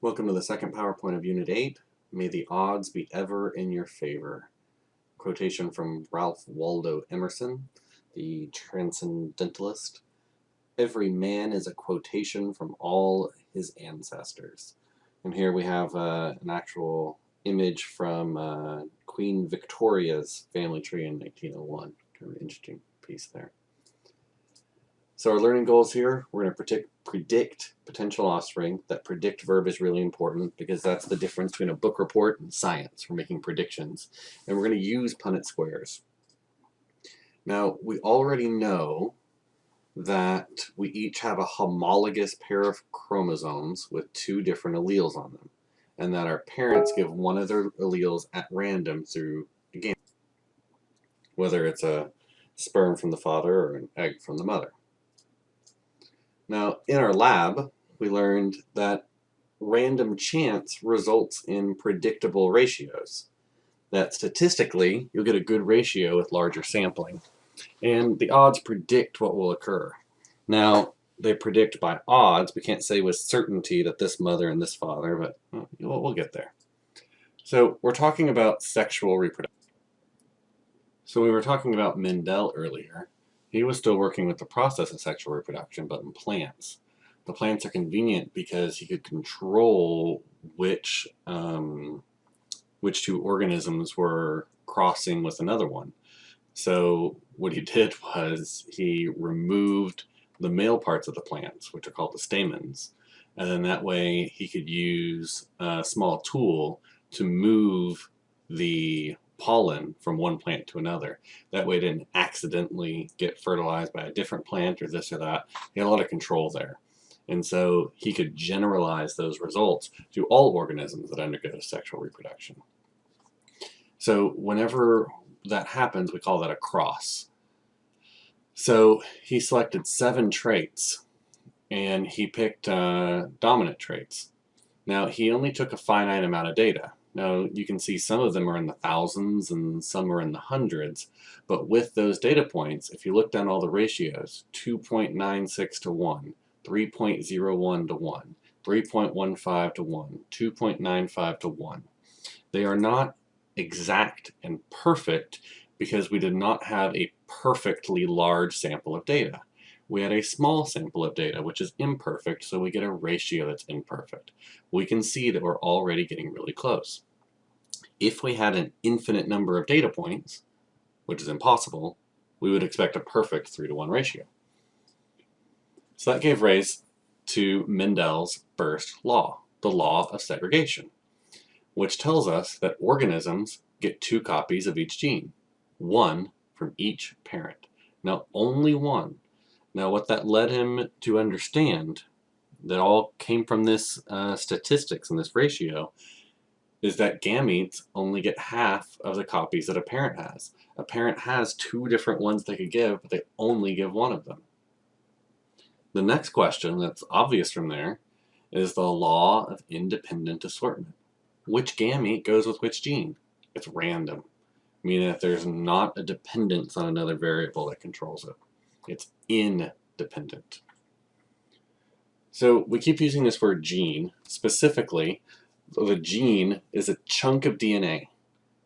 Welcome to the second PowerPoint of Unit 8. May the odds be ever in your favor. Quotation from Ralph Waldo Emerson, the transcendentalist. Every man is a quotation from all his ancestors. And here we have an actual image from Queen Victoria's family tree in 1901. Kind of an interesting piece there. So our learning goals here, we're going to predict potential offspring. That predict verb is really important because that's the difference between a book report and science. We're making predictions. And we're going to use Punnett squares. Now, we already know that we each have a homologous pair of chromosomes with two different alleles on them, and that our parents give one of their alleles at random through a gamete, whether it's a sperm from the father or an egg from the mother. Now, in our lab, we learned that random chance results in predictable ratios. That statistically, you'll get a good ratio with larger sampling. And the odds predict what will occur. Now, they predict by odds. We can't say with certainty that this mother and this father, but we'll get there. So we're talking about sexual reproduction. So we were talking about Mendel earlier. He was still working with the process of sexual reproduction, but in plants. The plants are convenient because he could control which two organisms were crossing with another one. So what he did was he removed the male parts of the plants, which are called the stamens, and then that way he could use a small tool to move the pollen from one plant to another. That way it didn't accidentally get fertilized by a different plant or this or that. He had a lot of control there. And so he could generalize those results to all organisms that undergo sexual reproduction. So whenever that happens, we call that a cross. So he selected 7 traits and he picked dominant traits. Now he only took a finite amount of data. Now, you can see some of them are in the thousands and some are in the hundreds, but with those data points, if you look down all the ratios, 2.96 to 1, 3.01 to 1, 3.15 to 1, 2.95 to 1, they are not exact and perfect because we did not have a perfectly large sample of data. We had a small sample of data, which is imperfect, so we get a ratio that's imperfect. We can see that we're already getting really close. If we had an infinite number of data points, which is impossible, we would expect a perfect 3-to-1 ratio. So that gave rise to Mendel's first law, the law of segregation, which tells us that organisms get 2 copies of each gene, 1 from each parent. Now, only 1. Now, what that led him to understand, that all came from this statistics and this ratio, is that gametes only get half of the copies that a parent has. A parent has 2 different ones they could give, but they only give 1 of them. The next question that's obvious from there is the law of independent assortment. Which gamete goes with which gene? It's random, meaning that there's not a dependence on another variable that controls it. It's independent. So we keep using this word gene. Specifically, the gene is a chunk of DNA.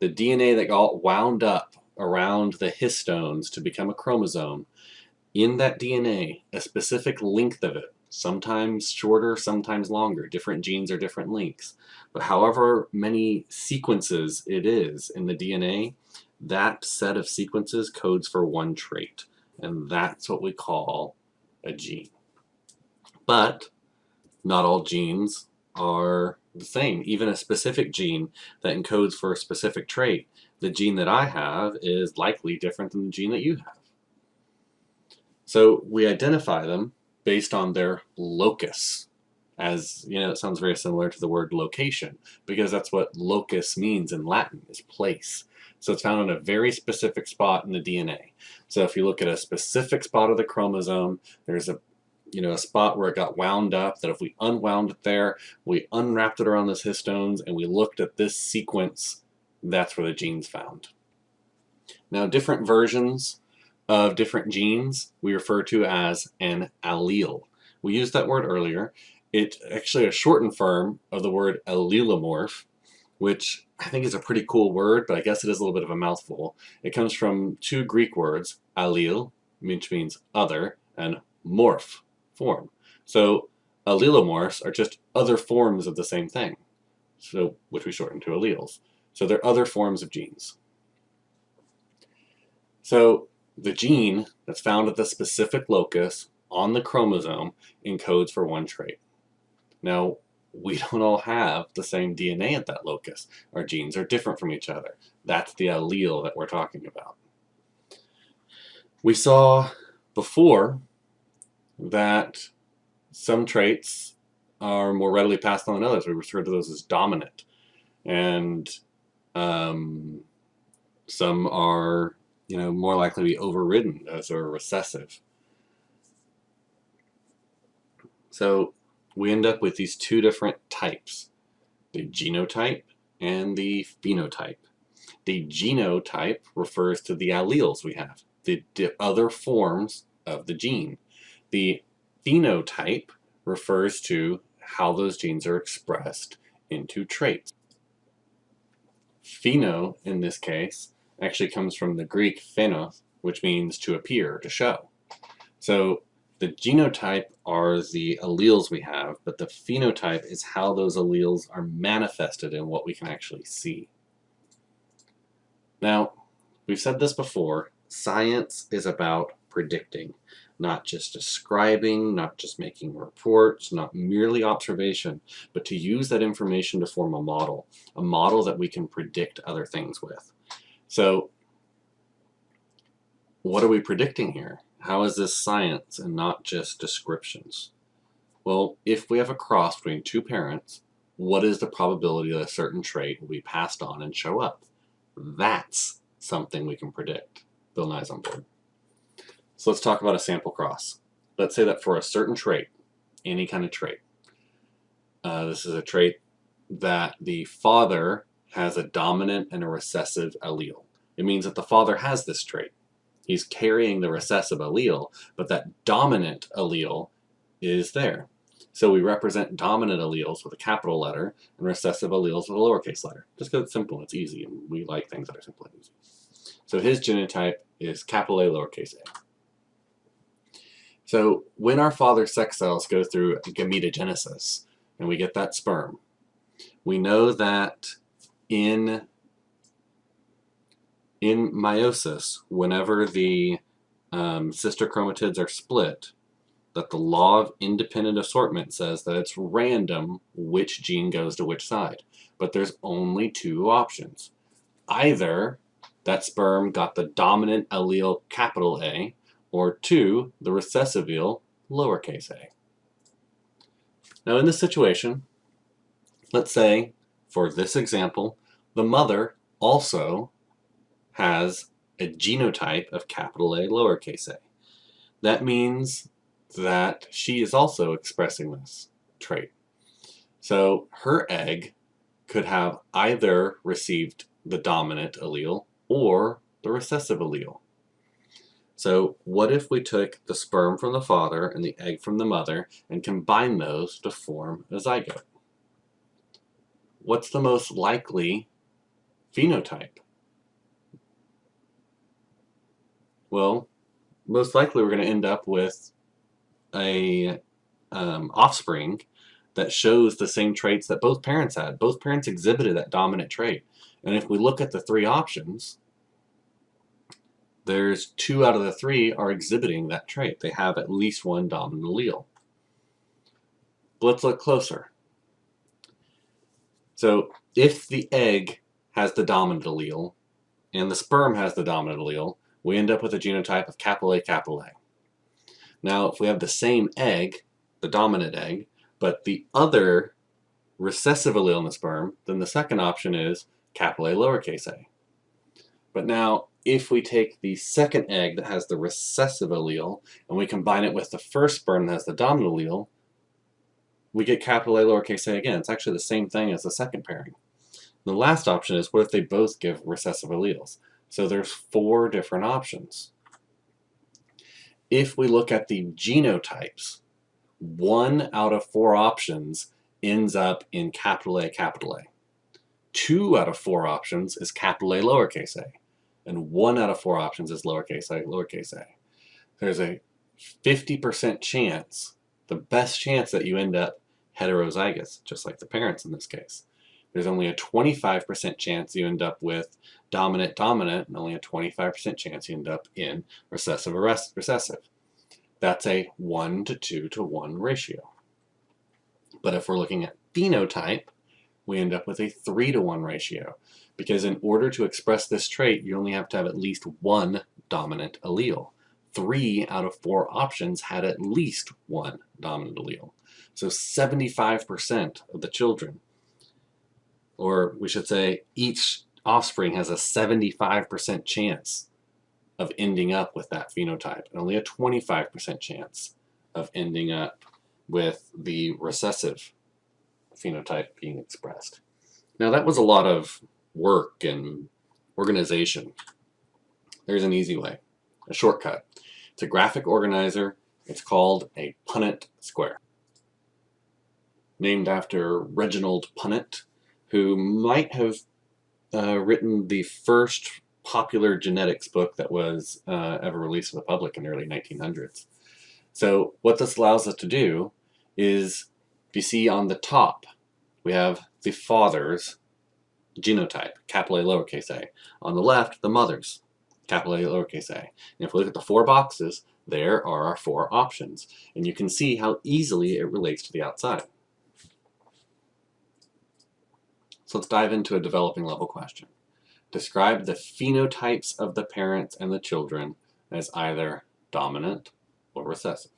The DNA that got wound up around the histones to become a chromosome. In that DNA, a specific length of it, sometimes shorter, sometimes longer. Different genes are different lengths. But however many sequences it is in the DNA, that set of sequences codes for 1 trait. And that's what we call a gene. But not all genes are the same. Even a specific gene that encodes for a specific trait, the gene that I have is likely different than the gene that you have. So we identify them based on their locus. As you know, it sounds very similar to the word location, because that's what locus means in Latin, is place. So it's found in a very specific spot in the DNA. So if you look at a specific spot of the chromosome, there's a spot where it got wound up, that if we unwound it there, we unwrapped it around those histones, and we looked at this sequence, that's where the gene's found. Now, different versions of different genes we refer to as an allele. We used that word earlier, It's actually a shortened form of the word allelomorph, which I think is a pretty cool word, but I guess it is a little bit of a mouthful. It comes from two Greek words, allele, which means other, and morph, form. So allelomorphs are just other forms of the same thing, so which we shorten to alleles. So they're other forms of genes. So the gene that's found at the specific locus on the chromosome encodes for one trait. Now, we don't all have the same DNA at that locus. Our genes are different from each other. That's the allele that we're talking about. We saw before that some traits are more readily passed on than others. We refer to those as dominant. And some are, more likely to be overridden. Those are recessive. So we end up with these two different types, the genotype and the phenotype. The genotype refers to the alleles we have, the other forms of the gene. The phenotype refers to how those genes are expressed into traits. Pheno, in this case, actually comes from the Greek phenos, which means to appear, to show. So the genotype are the alleles we have, but the phenotype is how those alleles are manifested in what we can actually see. Now, we've said this before, science is about predicting, not just describing, not just making reports, not merely observation, but to use that information to form a model that we can predict other things with. So, what are we predicting here? How is this science and not just descriptions? Well, if we have a cross between two parents, what is the probability that a certain trait will be passed on and show up? That's something we can predict. Bill Nye's on board. So let's talk about a sample cross. Let's say that for a certain trait, any kind of trait, this is a trait that the father has a dominant and a recessive allele. It means that the father has this trait. He's carrying the recessive allele, but that dominant allele is there. So we represent dominant alleles with a capital letter and recessive alleles with a lowercase letter. Just because it's simple and it's easy, and we like things that are simple and easy. So his genotype is capital A, lowercase a. So when our father's sex cells go through gametogenesis and we get that sperm, we know that in meiosis, whenever the sister chromatids are split, that the law of independent assortment says that it's random which gene goes to which side. But there's only two options. Either that sperm got the dominant allele capital A, or two, the recessive allele lowercase a. Now in this situation, let's say, for this example, the mother also has a genotype of capital A, lowercase a. That means that she is also expressing this trait. So her egg could have either received the dominant allele or the recessive allele. So what if we took the sperm from the father and the egg from the mother and combined those to form a zygote? What's the most likely phenotype? Well, most likely we're going to end up with a offspring that shows the same traits that both parents had. Both parents exhibited that dominant trait. And if we look at the three options, there's 2 out of the 3 are exhibiting that trait. They have at least one dominant allele. But let's look closer. So if the egg has the dominant allele and the sperm has the dominant allele, we end up with a genotype of capital A, capital A. Now, if we have the same egg, the dominant egg, but the other recessive allele in the sperm, then the second option is capital A, lowercase a. But now, if we take the second egg that has the recessive allele and we combine it with the first sperm that has the dominant allele, we get capital A, lowercase a again. It's actually the same thing as the second pairing. The last option is, what if they both give recessive alleles? So there's 4 different options. If we look at the genotypes, 1 out of 4 options ends up in capital A, capital A. 2 out of 4 options is capital A, lowercase a. And 1 out of 4 options is lowercase a, lowercase a. There's a 50% chance, the best chance, that you end up heterozygous, just like the parents in this case. There's only a 25% chance you end up with dominant-dominant, and only a 25% chance you end up in recessive-recessive. That's a 1 to 2 to 1 ratio. But if we're looking at phenotype, we end up with a 3 to 1 ratio, because in order to express this trait, you only have to have at least one dominant allele. 3 out of 4 options had at least one dominant allele. So 75% of the children, or we should say each offspring, has a 75% chance of ending up with that phenotype, and only a 25% chance of ending up with the recessive phenotype being expressed. Now that was a lot of work and organization. There's an easy way, a shortcut. It's a graphic organizer. It's called a Punnett square, named after Reginald Punnett, who might have written the first popular genetics book that was ever released to the public in the early 1900s. So what this allows us to do is, if you see on the top, we have the father's genotype, capital A, lowercase a. On the left, the mother's, capital A, lowercase a. And if we look at the 4 boxes, there are our 4 options. And you can see how easily it relates to the outside. So let's dive into a developing level question. Describe the phenotypes of the parents and the children as either dominant or recessive.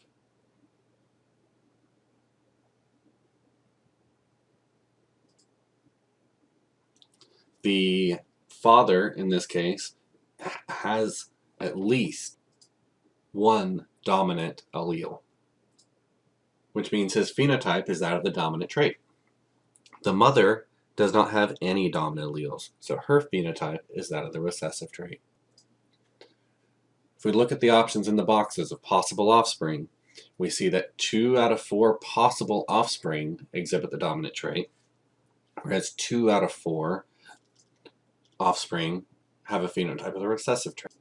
The father, in this case, has at least one dominant allele, which means his phenotype is that of the dominant trait. The mother does not have any dominant alleles, so her phenotype is that of the recessive trait. If we look at the options in the boxes of possible offspring, we see that 2 out of 4 possible offspring exhibit the dominant trait, whereas 2 out of 4 offspring have a phenotype of the recessive trait.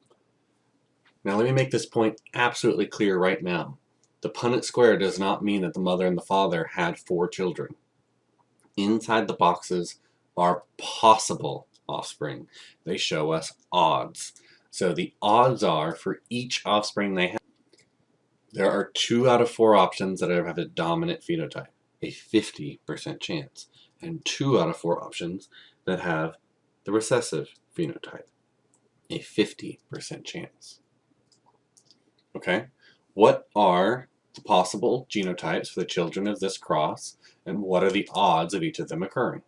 Now let me make this point absolutely clear right now. The Punnett square does not mean that the mother and the father had 4 children. Inside the boxes are possible offspring. They show us odds. So the odds are, for each offspring they have, there are 2 out of 4 options that have a dominant phenotype, a 50% chance, and 2 out of 4 options that have the recessive phenotype, a 50% chance. Okay, what are the possible genotypes for the children of this cross, and what are the odds of each of them occurring?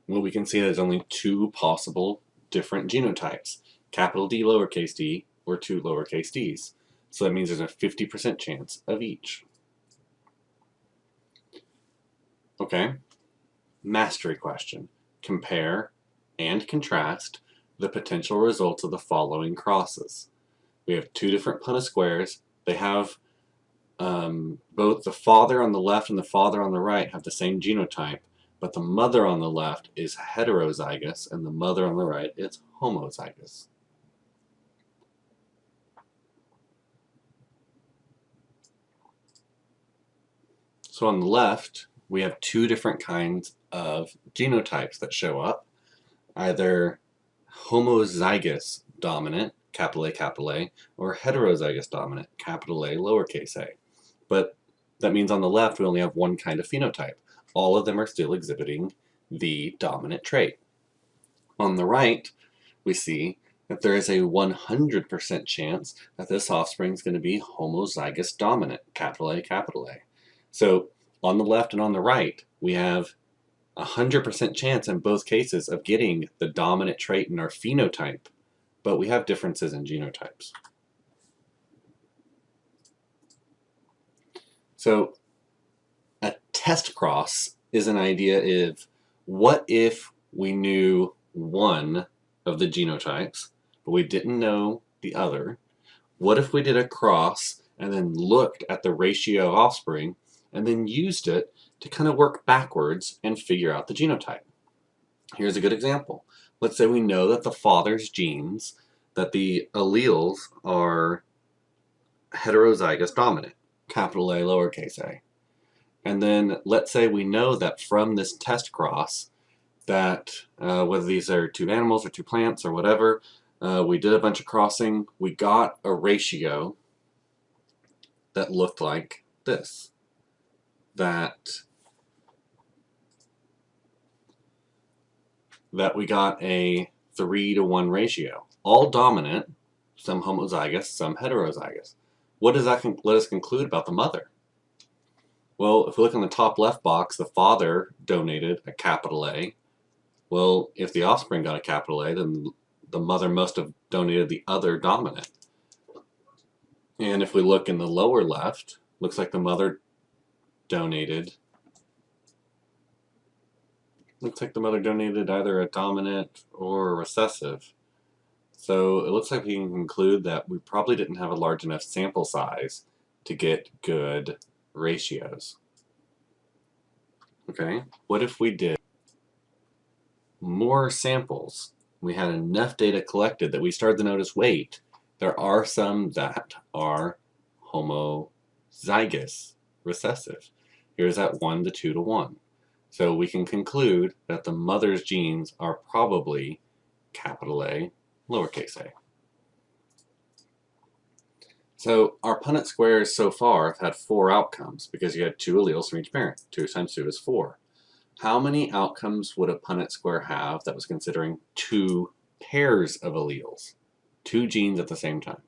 Well, we can see there's only 2 possible different genotypes, capital D, lowercase d, or 2 lowercase d's. So that means there's a 50% chance of each. Okay, mastery question. Compare and contrast the potential results of the following crosses. We have 2 different Punnett squares. They have both the father on the left and the father on the right have the same genotype, but the mother on the left is heterozygous and the mother on the right is homozygous. So on the left, we have 2 different kinds of genotypes that show up, either homozygous dominant, capital A, or heterozygous dominant, capital A, lowercase a. But that means on the left we only have one kind of phenotype. All of them are still exhibiting the dominant trait. On the right, we see that there is a 100% chance that this offspring is going to be homozygous dominant, capital A. So on the left and on the right, we have 100% chance in both cases of getting the dominant trait in our phenotype, but we have differences in genotypes. So a test cross is an idea of, what if we knew one of the genotypes, but we didn't know the other. What if we did a cross and then looked at the ratio of offspring and then used it to kind of work backwards and figure out the genotype? Here's a good example. Let's say we know that the father's genes, that the alleles are heterozygous dominant, capital A, lowercase a. And then let's say we know that from this test cross that whether these are two animals or two plants or whatever, we did a bunch of crossing, we got a ratio that looked like this. That we got a 3-to-1 ratio. All dominant, some homozygous, some heterozygous. What does that let us conclude about the mother? Well, if we look in the top left box, the father donated a capital A. Well, if the offspring got a capital A, then the mother must have donated the other dominant. And if we look in the lower left, looks like the mother donated either a dominant or a recessive. So it looks like we can conclude that we probably didn't have a large enough sample size to get good ratios. Okay, what if we did more samples? We had enough data collected that we started to notice, wait, there are some that are homozygous recessive. Here's that 1 to 2 to 1. So we can conclude that the mother's genes are probably capital A, lowercase a. So our Punnett squares so far have had 4 outcomes because you had 2 alleles from each parent. 2 times 2 is 4. How many outcomes would a Punnett square have that was considering 2 pairs of alleles? 2 genes at the same time.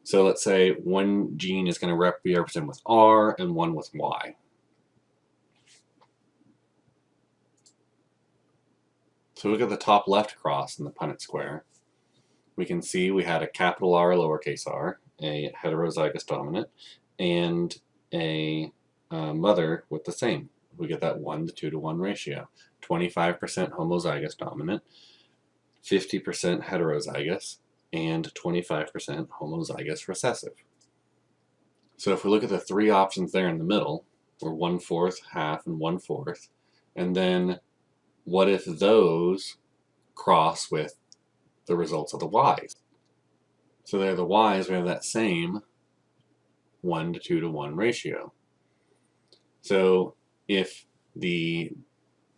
So let's say one gene is going to be represented with R and one with Y. So look at the top left cross in the Punnett square. We can see we had a capital R, lowercase r, a heterozygous dominant, and a mother with the same. We get that 1 to 2 to 1 ratio. 25% homozygous dominant, 50% heterozygous, and 25% homozygous recessive. So if we look at the 3 options there in the middle, we're 1/4, half, and 1/4, and then what if those cross with the results of the Y's? So there are the Y's, we have that same 1 to 2 to 1 ratio. So if the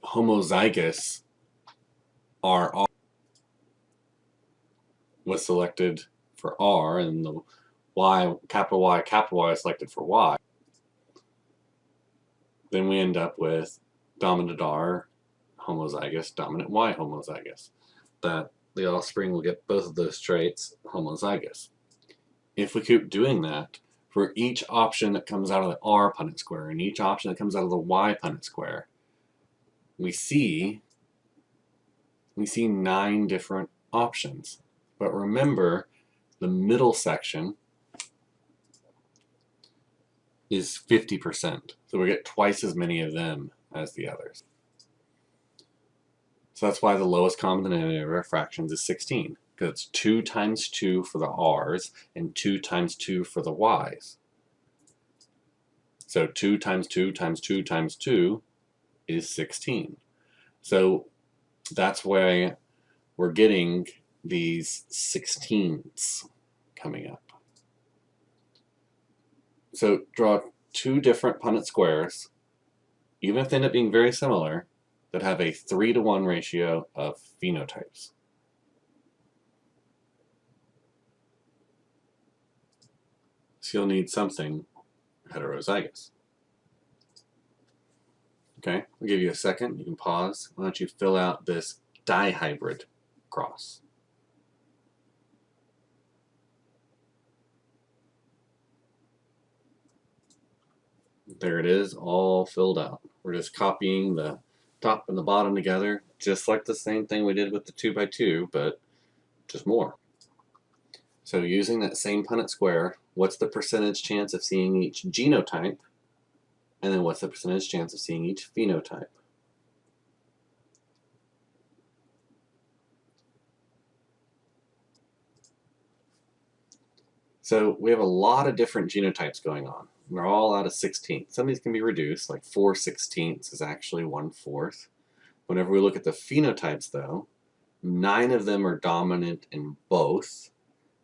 homozygous RR was selected for R and the Y is selected for Y, then we end up with dominant R homozygous, dominant Y homozygous. That the offspring will get both of those traits homozygous. If we keep doing that for each option that comes out of the R Punnett square and each option that comes out of the Y Punnett square, we see 9 different options. But remember, the middle section is 50%. So we get twice as many of them as the others. So that's why the lowest common denominator of fractions is 16, because it's 2 times 2 for the R's and 2 times 2 for the Y's. So 2 times 2 times 2 times 2 is 16. So that's why we're getting these 16s coming up. So draw 2 different Punnett squares, even if they end up being very similar, that have a 3 to 1 ratio of phenotypes. So you'll need something heterozygous. Okay, I'll give you a second. You can pause. Why don't you fill out this dihybrid cross? There it is, all filled out. We're just copying the top and the bottom together, just like the same thing we did with the 2x2, but just more. So using that same Punnett square, what's the percentage chance of seeing each genotype? And then what's the percentage chance of seeing each phenotype? So we have a lot of different genotypes going on. They're all out of 16. Some of these can be reduced, like 4/16 is actually 1/4. Whenever we look at the phenotypes, though, 9 of them are dominant in both.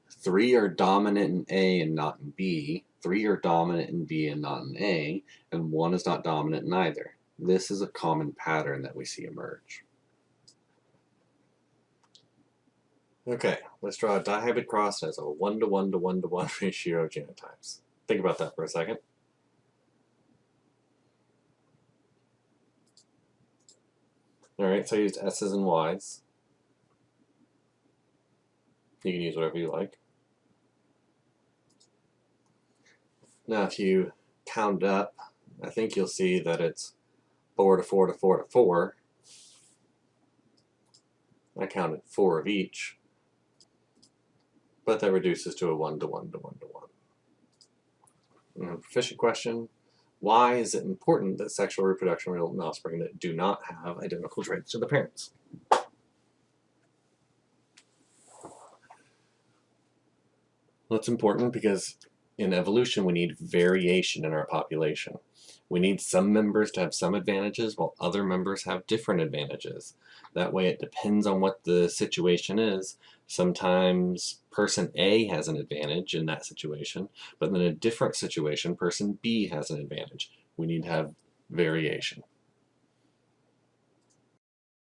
3 are dominant in A and not in B. 3 are dominant in B and not in A. And 1 is not dominant in either. This is a common pattern that we see emerge. Okay, let's draw a dihybrid cross that has a 1:1 to 1:1 ratio of genotypes. Think about that for a second. Alright, so I used S's and Y's. You can use whatever you like. Now if you count up, I think you'll see that it's 4 to 4 to 4 to 4. I counted 4 of each, but that reduces to a 1 to 1 to 1 to 1. Proficient question. Why is it important that sexual reproduction result in offspring that do not have identical traits to the parents? Well, it's important because in evolution we need variation in our population. We need some members to have some advantages while other members have different advantages. That way it depends on what the situation is. Sometimes person A has an advantage in that situation, but in a different situation, person B has an advantage. We need to have variation.